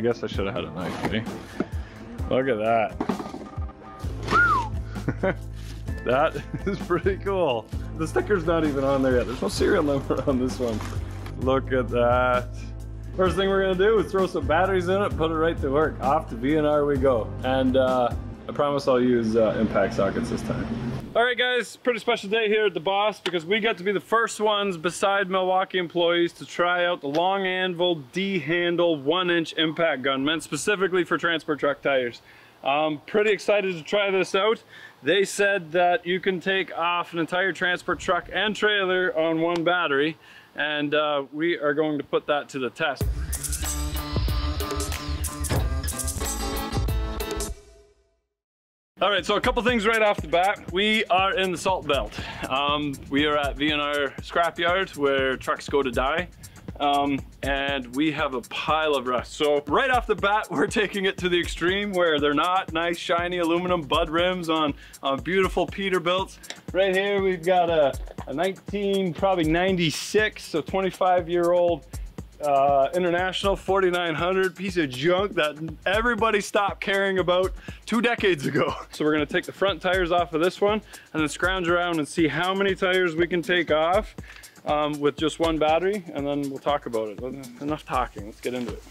I guess I should have had a knife, eh? Look at that. That is pretty cool. The sticker's not even on there yet. There's no serial number on this one. Look at that. First thing we're gonna do is throw some batteries in it, put it right to work. Off to V&R we go. And I promise I'll use impact sockets this time. All right guys, pretty special day here at the Boss because we got to be the first ones beside Milwaukee employees to try out the long Anvil D-Handle 1-inch impact gun, meant specifically for transport truck tires. Pretty excited to try this out. They said that you can take off an entire transport truck and trailer on one battery, and we are going to put that to the test. All right, so a couple things right off the bat. We are in the Salt Belt. We are at V&R Scrapyard where trucks go to die. And we have a pile of rust. So right off the bat, we're taking it to the extreme where they're not nice, shiny aluminum bud rims on beautiful Peterbilts. Right here, we've got a 96, so 25-year-old International 4900 piece of junk that everybody stopped caring about 2 decades ago. So we're gonna take the front tires off of this one and then scrounge around and see how many tires we can take off with just one battery, and then we'll talk about it. Enough talking, let's get into it.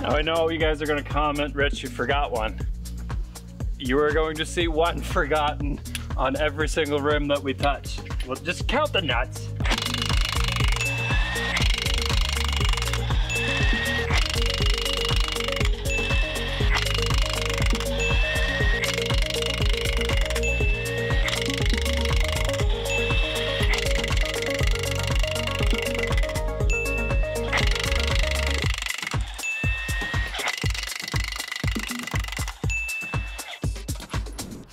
Now I know you guys are going to comment, Rich, you forgot one. You are going to see one forgotten on every single rim that we touch. Well, just count the nuts.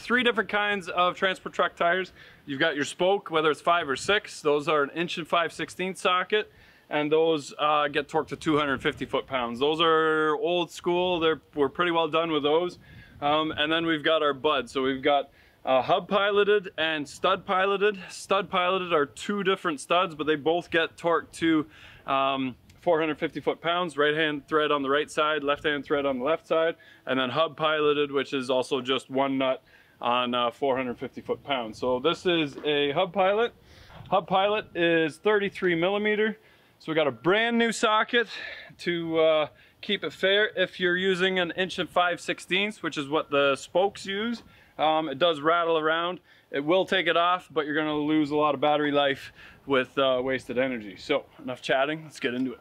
Three different kinds of transport truck tires. You've got your spoke, whether it's 5 or 6. Those are an 1 5/16 socket, and those get torqued to 250 foot-pounds. Those are old school. We're pretty well done with those. And then we've got our bud. So we've got hub piloted and stud piloted. Stud piloted are 2 different studs, but they both get torqued to 450 foot-pounds, right-hand thread on the right side, left-hand thread on the left side, and then hub piloted, which is also just one nut on 450 foot-pounds. So this is a hub pilot. Hub pilot is 33 millimeter. So we got a brand new socket to keep it fair. If you're using an 1 5/16, which is what the spokes use, it does rattle around. It will take it off, but you're gonna lose a lot of battery life with wasted energy. So enough chatting, let's get into it.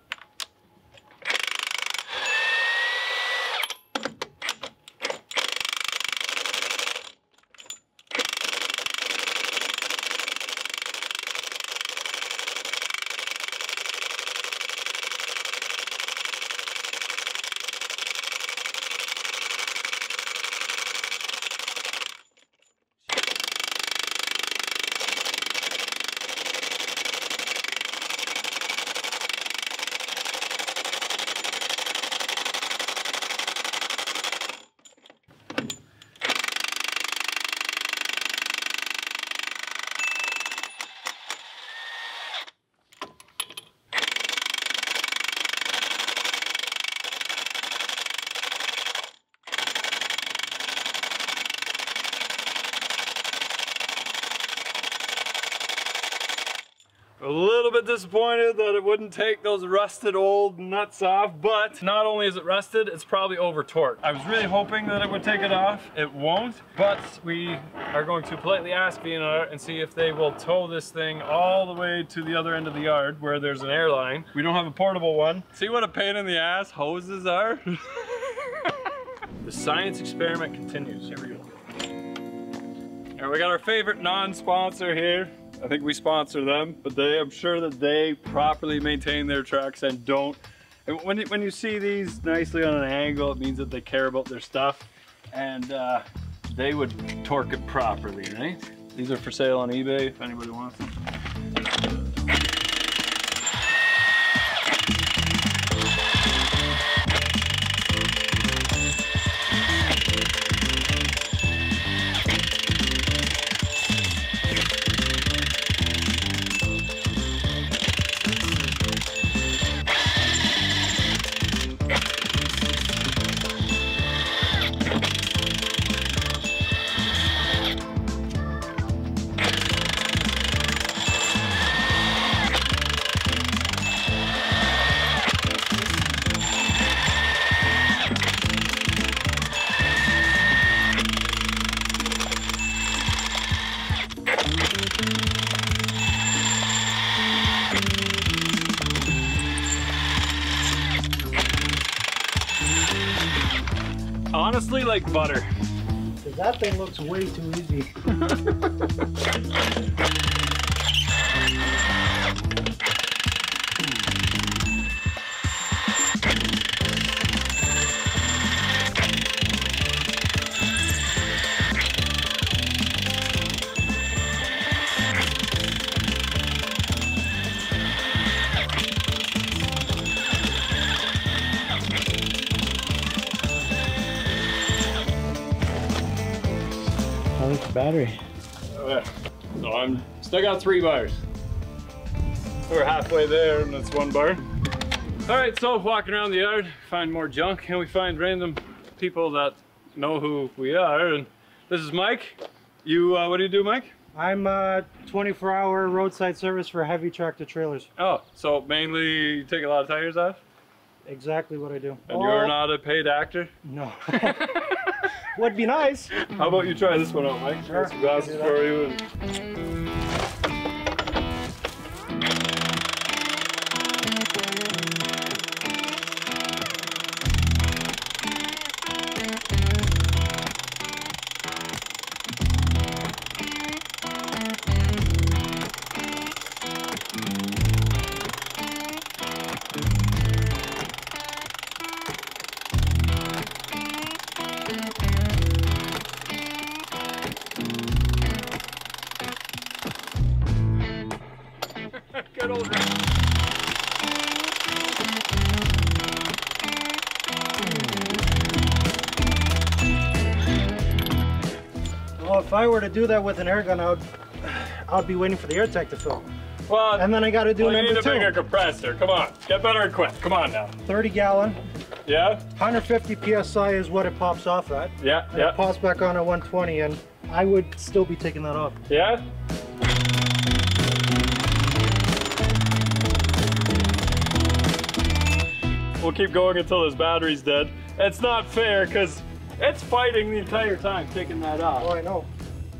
A little bit disappointed that it wouldn't take those rusted old nuts off, but not only is it rusted, it's probably over torqued. I was really hoping that it would take it off. It won't, but we are going to politely ask V&R and see if they will tow this thing all the way to the other end of the yard where there's an airline. We don't have a portable one. See what a pain in the ass hoses are? The science experiment continues. Here we go. And we got our favorite non-sponsor here. I think we sponsor them, but I'm sure that they properly maintain their trucks and don't. When you see these nicely on an angle, it means that they care about their stuff, and they would torque it properly, right? These are for sale on eBay if anybody wants them. Honestly, like butter. Because that thing looks way too easy. Battery. Okay. So I'm still got 3 bars. We're halfway there and that's 1 bar. All right, so walking around the yard, find more junk, and we find random people that know who we are. And this is Mike. You, what do you do, Mike? I'm 24-hour roadside service for heavy tractor trailers. Oh, so mainly you take a lot of tires off? Exactly what I do. And you're not a paid actor? No. Would be nice. How about you try this one out, Mike? Sure. Got some glasses for you. Good old Well, if I were to do that with an air gun, I'd be waiting for the air tank to fill. Well, and then I got to do number 2. You need a bigger compressor. Come on, get better equipped. Come on now. 30 gallon. Yeah. 150 psi is what it pops off at. Yeah. And it pops back on at 120, and I would still be taking that off. Yeah. We'll keep going until this battery's dead. It's not fair because it's fighting the entire time taking that off. Oh, I know.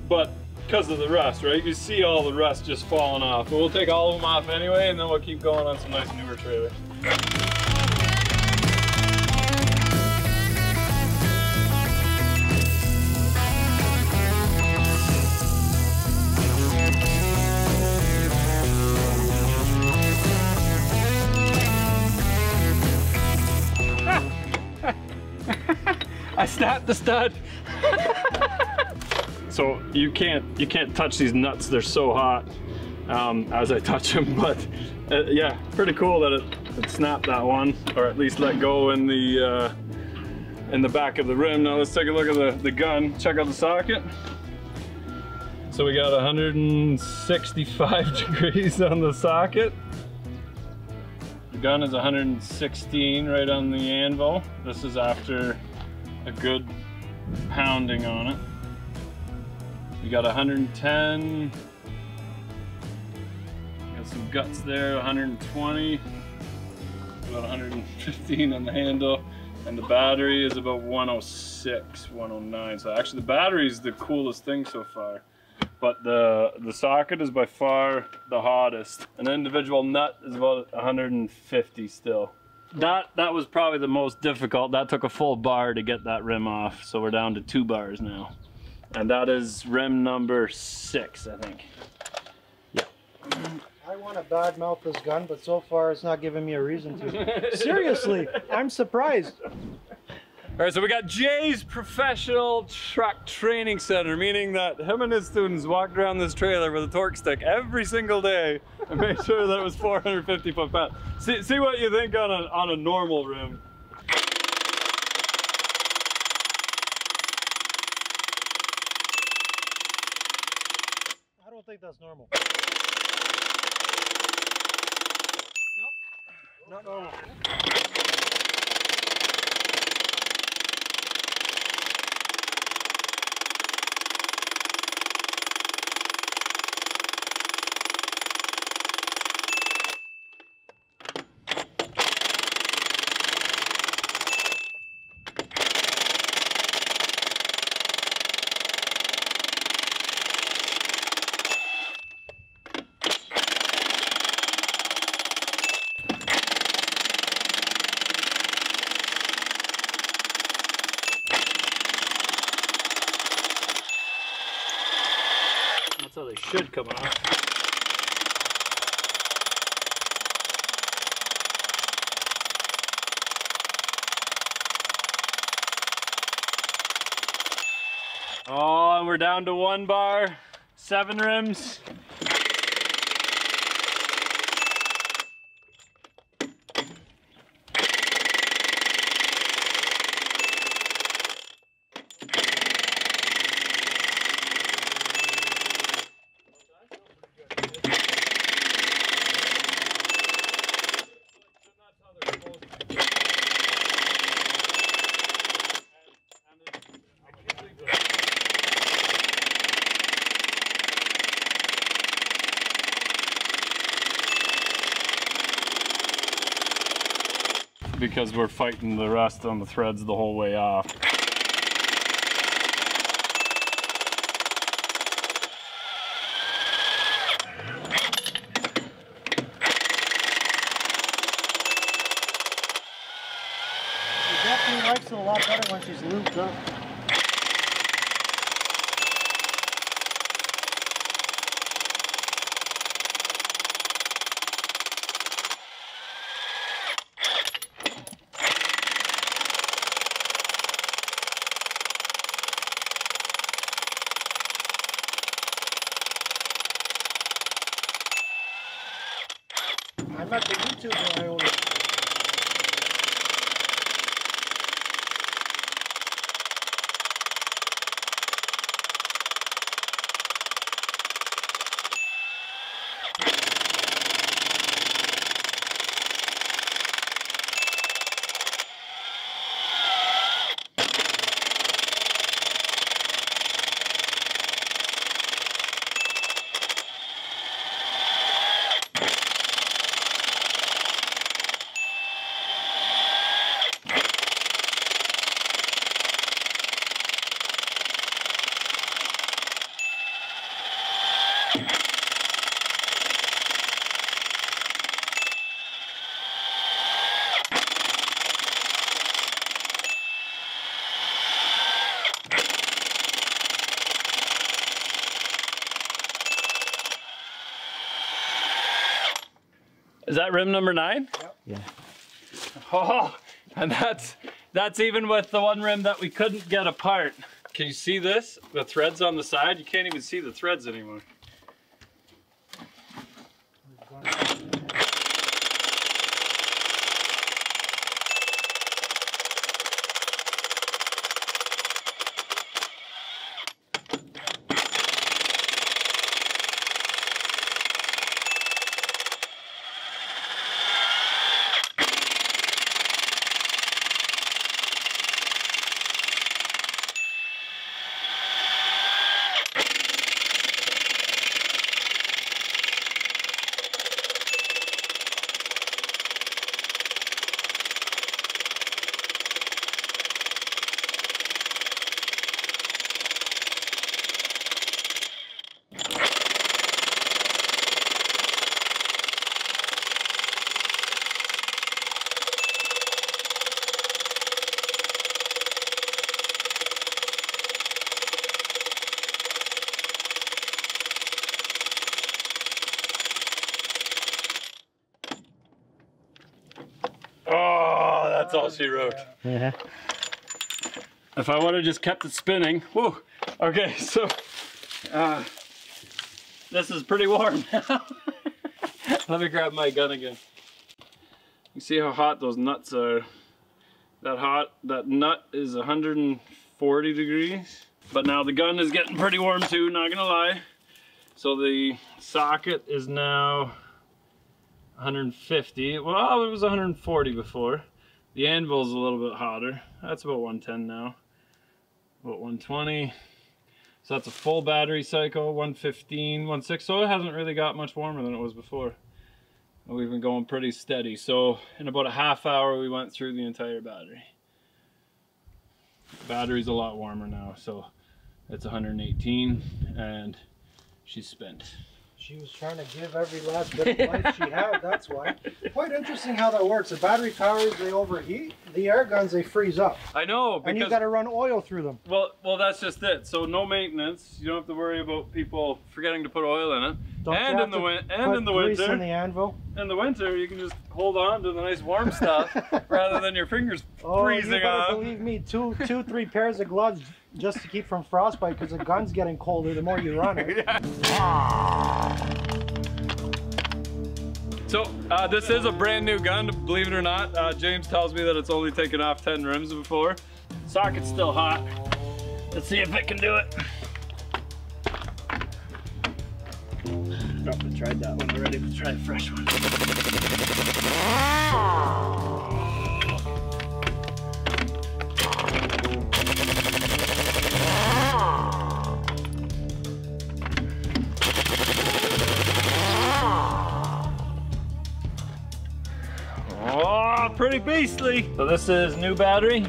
But because of the rust, right? You see all the rust just falling off. But we'll take all of them off anyway, and then we'll keep going on some nice newer trailers. I snapped the stud. So you can't touch these nuts, they're so hot as I touch them, but yeah, pretty cool that it snapped that one, or at least let go in the back of the rim. Now let's take a look at the gun, check out the socket. So we got 165 degrees on the socket. The gun is 116 right on the anvil. This is after a good pounding on it. We got 110. Got some guts there, 120. About 115 on the handle. And the battery is about 106, 109. So actually the battery is the coolest thing so far. But the socket is by far the hottest. An individual nut is about 150 still. That was probably the most difficult. That took a full bar to get that rim off. So we're down to 2 bars now. And that is rim number 6, I think. I want to badmouth this gun, but so far it's not giving me a reason to. Seriously, I'm surprised. All right, so we got Jay's Professional Truck Training Center, meaning that him and his students walked around this trailer with a torque stick every single day and made sure that it was 450 foot-pounds. See what you think on a normal rim. I don't think that's normal. Nope, not normal. That's how they should come off. Oh, and we're down to 1 bar, 7 rims. Because we're fighting the rust on the threads the whole way off. She definitely likes it a lot better when she's lubed up. I met the YouTuber I own. Is that rim number 9? Yep. Yeah. Oh, and that's even with the one rim that we couldn't get apart. Can you see this? The threads on the side? You can't even see the threads anymore. That's all she wrote. Yeah. If I would have just kept it spinning, whoa. Okay, so this is pretty warm now. Let me grab my gun again. You see how hot those nuts are? That nut is 140 degrees. But now the gun is getting pretty warm too, not gonna lie. So the socket is now 150. Well, it was 140 before. The anvil is a little bit hotter. That's about 110 now. About 120. So that's a full battery cycle, 115, 160. So it hasn't really got much warmer than it was before. And we've been going pretty steady. So in about a half hour, we went through the entire battery. The battery's a lot warmer now, so it's 118, and she's spent. She was trying to give every last bit of life she had, that's why. Quite interesting how that works. The battery powers, they overheat. The air guns, they freeze up. I know, because... And you got to run oil through them. Well, that's just it. So no maintenance. You don't have to worry about people forgetting to put oil in it. Don't and you in the have to and in the put grease winter, in the anvil? in the winter, you can just hold on to the nice warm stuff rather than your fingers freezing you better off. believe me, two, 3 pairs of gloves just to keep from frostbite, because the gun's getting colder the more you run it. So this is a brand new gun, believe it or not. James tells me that it's only taken off 10 rims before. Socket's still hot. Let's see if it can do it. Probably tried that one already. Let's try a fresh one. Oh, pretty beastly. So this is new battery.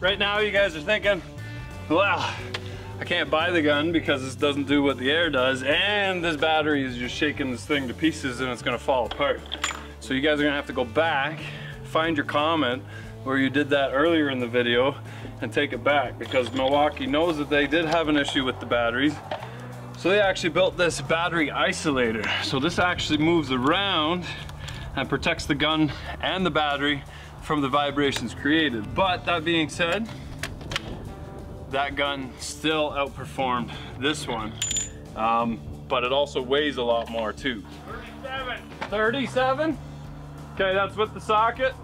Right now you guys are thinking, well, I can't buy the gun because this doesn't do what the air does, and this battery is just shaking this thing to pieces and it's gonna fall apart. So you guys are gonna have to go back, find your comment where you did that earlier in the video and take it back, because Milwaukee knows that they did have an issue with the batteries. So they actually built this battery isolator. So this actually moves around and protects the gun and the battery from the vibrations created. But that being said, that gun still outperformed this one. But it also weighs a lot more too. 37. 37? Okay, that's with the socket.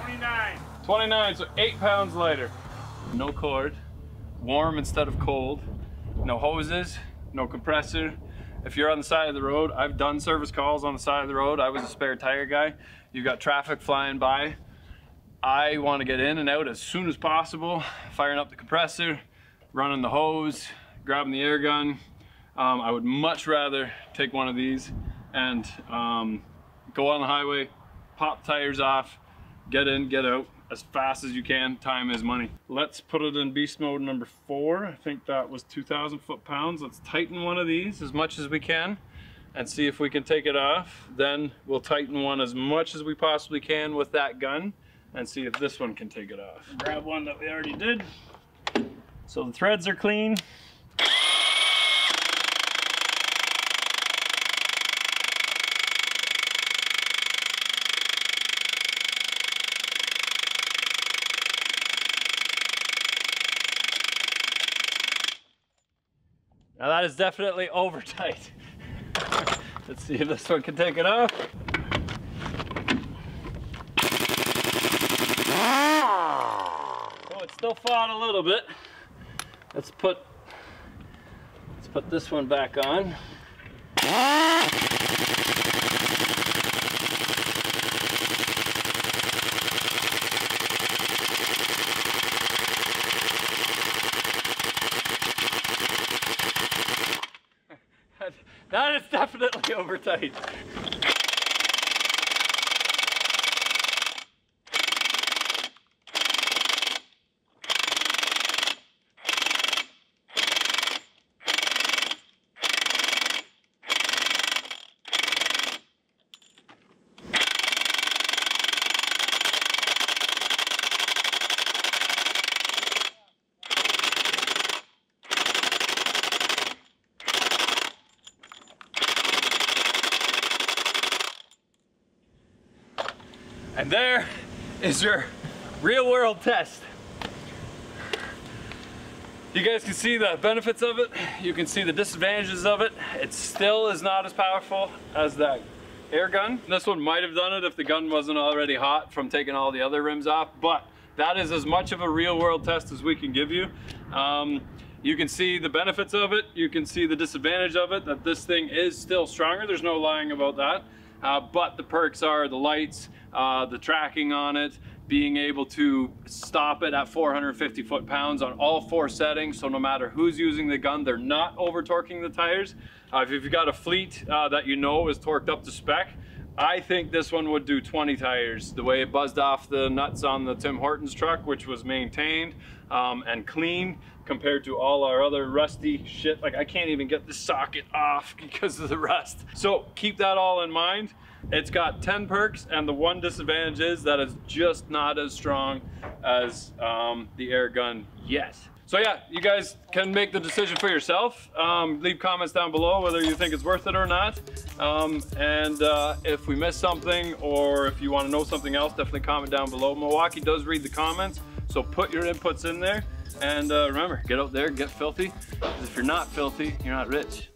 29. 29, so 8 pounds lighter. No cord, warm instead of cold, no hoses, no compressor. If you're on the side of the road, I've done service calls on the side of the road. I was a spare tire guy. You've got traffic flying by. I want to get in and out as soon as possible, firing up the compressor, running the hose, grabbing the air gun. I would much rather take one of these and go on the highway, pop tires off, get in, get out as fast as you can. Time is money. Let's put it in beast mode number 4. I think that was 2,000 foot-pounds. Let's tighten one of these as much as we can and see if we can take it off. Then we'll tighten one as much as we possibly can with that gun and see if this one can take it off. Grab one that we already did. So the threads are clean. Now that is definitely over tight. Let's see if this one can take it off. Oh, it's still fought a little bit. Let's put this one back on. That is definitely over tight. And there is your real world test. You guys can see the benefits of it. You can see the disadvantages of it. It still is not as powerful as that air gun. This one might have done it if the gun wasn't already hot from taking all the other rims off, but that is as much of a real world test as we can give you. You can see the benefits of it. You can see the disadvantage of it, that this thing is still stronger. There's no lying about that. But the perks are the lights, the tracking on it, being able to stop it at 450 foot-pounds on all 4 settings, so no matter who's using the gun, they're not over-torquing the tires. If you've got a fleet that you know is torqued up to spec, I think this one would do 20 tires. The way it buzzed off the nuts on the Tim Hortons truck, which was maintained and clean, compared to all our other rusty shit. Like, I can't even get the socket off because of the rust. So keep that all in mind. It's got 10 perks, and the one disadvantage is that it's just not as strong as the air gun yet. So yeah, you guys can make the decision for yourself. Leave comments down below whether you think it's worth it or not. If we missed something, or if you want to know something else, definitely comment down below. Milwaukee does read the comments, so put your inputs in there. And remember, get out there, get filthy, because if you're not filthy, you're not rich.